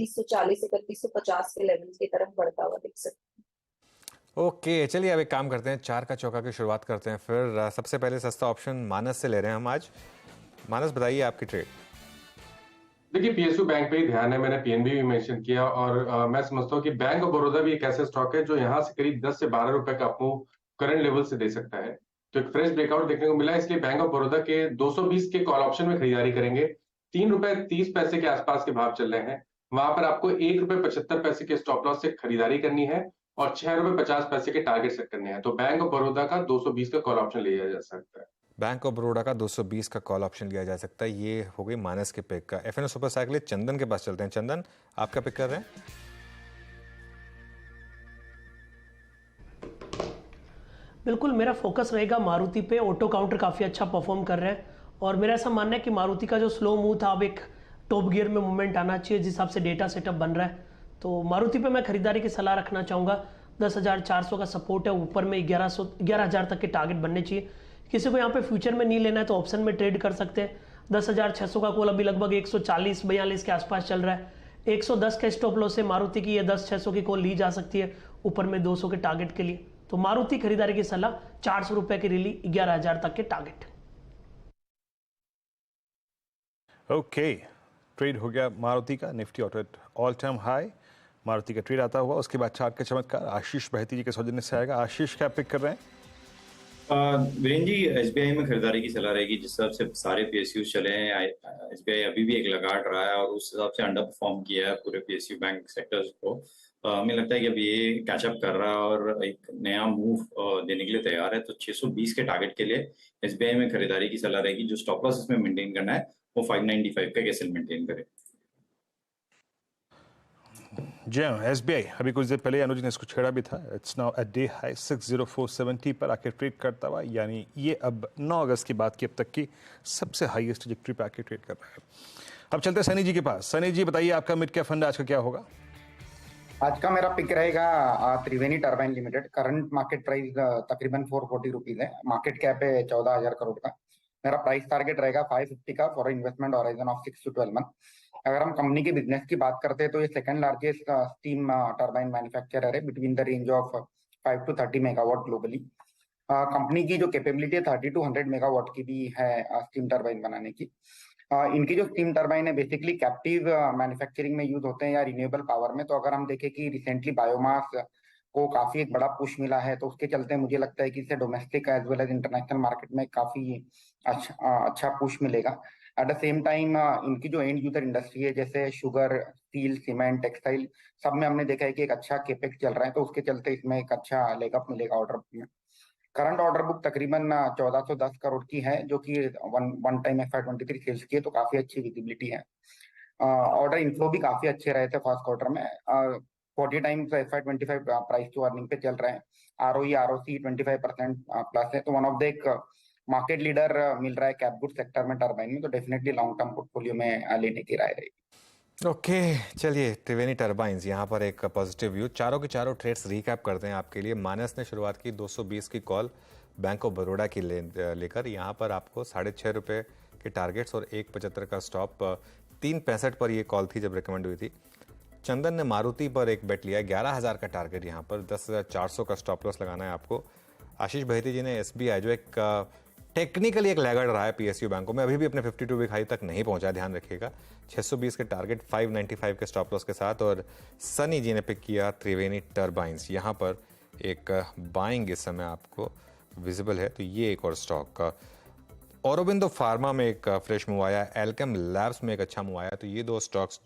3140 3150 के लेवल की तरफ बढ़ता हुआ दिख सकता है। ओके, चलिए अब एक काम करते हैं, चार का चौका की शुरुआत करते हैं। फिर सबसे पहले सस्ता ऑप्शन मानस से ले रहे हैं हम आज। मानस, बताइए आपकी ट्रेड। देखिए, पीएसयू बैंक पे ही ध्यान है। मैंने पीएनबी भी मेंशन किया और मैं समझता हूँ कि बैंक ऑफ बड़ौदा भी एक ऐसा स्टॉक है जो यहाँ से करीब 10 से 12 रुपए का आपको करंट लेवल से दे सकता है। तो एक फ्रेश ब्रेकआउट देखने को मिला, इसलिए बैंक ऑफ बड़ौदा के 220 के कॉल ऑप्शन में खरीदारी करेंगे। 3 रुपए 30 पैसे के आसपास के भाव चल रहे हैं, वहां पर आपको 1 रुपए 75 पैसे के स्टॉप लॉस से खरीदारी करनी है और 6 रुपए 50 पैसे के टारगेट सेट करने हैं। तो बैंक ऑफ बड़ौदा का 220 का कॉल ऑप्शन लिया जा सकता है। बैंक ऑफ बड़ौदा का 220 का कॉल ऑप्शन लिया जा सकता है। ये हो गई मानस के पिक का। एफएनओ सुपर साइकिल चंदन के पास चलते हैं। चंदन, आपका पिक कर रहे हैं। बिल्कुल, मेरा फोकस रहेगा मारुति पे। ऑटो काउंटर काफ़ी अच्छा परफॉर्म कर रहे हैं और मेरा ऐसा मानना है कि मारुति का जो स्लो मूव था, अब एक टॉप गियर में मूवमेंट आना चाहिए जिस हिसाब से डेटा सेटअप बन रहा है। तो मारुति पे मैं खरीदारी की सलाह रखना चाहूँगा। 10,400 का सपोर्ट है, ऊपर में 11,000 तक के टारगेट बनने चाहिए। किसी को यहाँ पे फ्यूचर में नहीं लेना है तो ऑप्शन में ट्रेड कर सकते हैं। 10,600 का कॉल अभी लगभग 140-42 के आसपास चल रहा है। 110 का स्टॉप लॉस है मारुति की, ये 10,600 की कॉल ली जा सकती है ऊपर में 200 के टारगेट के लिए। तो मारुति खरीदारी की सलाह, 400 रुपए की रिली, 11,000 तक के टारगेट। ओके, ट्रेड हो गया मारुति का। Nifty auto at all time high, Maruti का ट्रेड आता हुआ। उसके बाद चार्ट के चमत्कार आशीष बहती जी के सौजन्य से आएगा। आशीष, क्या पिक कर रहे हैं? वीरेंद्र जी, एसबीआई में खरीदारी की सलाह रहेगी। जिस हिसाब से सारे पीएसयू चले हैं, एसबीआई अभी भी एक लगाट रहा है और उस हिसाब से अंडर परफॉर्म किया है पूरे पीएसयू बैंक सेक्टर्स को। हमें लगता है कि अब ये कैचअप कर रहा है और एक नया मूव देने के लिए तैयार है। तो 620 के टारगेट के लिए एसबीआई में खरीदारी की सलाह रहेगी। जो स्टॉप लॉस इसमें मेंटेन करना है वो 595 का कैसे मेंटेन करे। जी हाँ, एसबीआई अभी कुछ देर पहले अनुज ने इसको छेड़ा भी था। It's now at day high 60470 पर आके ट्रेड करता हुआ, यानी ये अब 9 अगस्त की बात की अब तक की सबसे हाईएस्ट ट्रैजेक्टरी पे आके ट्रेड कर रहा है। अब चलते हैं सनी जी के पास। सनी जी, बताइए आपका मिड कैप फंड आज का क्या होगा? आज का मेरा पिक रहेगा Triveni turbine limited. Current market price तकरीबन 440 रुपीज है। मार्केट कैप है 14,000 करोड़ का। मेरा प्राइस टारगेट रहेगा 550 का for investment horizon of 6 to 12 month. अगर हम कंपनी के बिजनेस की बात करते हैं तो ये second largest steam turbine manufacturer है, between the range of 5 to 30 megawatt globally. Company की जो कैपेबिलिटी है 30 to 100 मेगावाट की भी है स्टीम टर्बाइन बनाने की। इनकी जो स्टीम टर्बाइन है बेसिकली कैप्टिव मैन्युफैक्चरिंग में यूज होते हैं या रिन्यूएबल पावर में। तो अगर हम देखें कि रिसेंटली बायोमास को काफी एक बड़ा पुश मिला है, तो उसके चलते मुझे लगता है कि इससे domestic as well as international market में काफी अच्छा पुश मिलेगा। एट द सेम टाइम इनकी जो एंड यूजर इंडस्ट्री है, जैसे शुगर, स्टील, सीमेंट, टेक्सटाइल, सब में हमने देखा है कि एक अच्छा केपेक्स चल रहा है। तो उसके चलते इसमें एक अच्छा लेगअप मिलेगा ऑर्डर बुक में। करंट ऑर्डर बुक तकरीबन 1410 करोड़ की है, जो कि वन टाइम FY23 सेल्स की है, तो काफी अच्छी विजिबिलिटी है। ऑर्डर इनफ्लो भी काफी अच्छे रहे थे फर्स्ट क्वार्टर में। 40 times FY25 price to earning पे चल रहे हैं। ROE ROC 25% प्लस है। तो वन ऑफ द एक मार्केट लीडर मिल रहा है कैप गुड सेक्टर में टर्बाइन में। तो डेफिनेटली लॉन्ग टर्म पोर्टफोलियो में लेने की राय रहेगी। ओके, चलिए त्रिवेणी टर्बाइंस, यहाँ पर एक पॉजिटिव व्यू। चारों के चारों ट्रेड्स रिकैप करते हैं आपके लिए। मानस ने शुरुआत की 220 की कॉल बैंक ऑफ बड़ौदा की लेकर। यहाँ पर आपको 6.5 रुपये के टारगेट्स और 1.75 का स्टॉप। 3.65 पर ये कॉल थी जब रिकमेंड हुई थी। चंदन ने मारुति पर एक बेट लिया है, 11,000 का टारगेट। यहाँ पर 10,400 का स्टॉप लॉस लगाना है आपको। आशीष बहती जी ने एसबीआई, जो एक टेक्निकली एक लैगर्ड रहा है पीएसयू बैंकों में, अभी भी अपने 52 वीक हाई तक नहीं पहुंचा, ध्यान रखिएगा। 620 के टारगेट, 595 के स्टॉप लॉस के साथ। और सनी जी ने पिक किया त्रिवेणी टर्बाइंस। यहाँ पर एक बाइंग इस समय आपको विजिबल है, तो ये एक और स्टॉक का। औरोबिंदो फार्मा में एक फ्रेश मूव आया, एल्केम लैब्स में एक अच्छा मूव आया। तो ये दो स्टॉक्स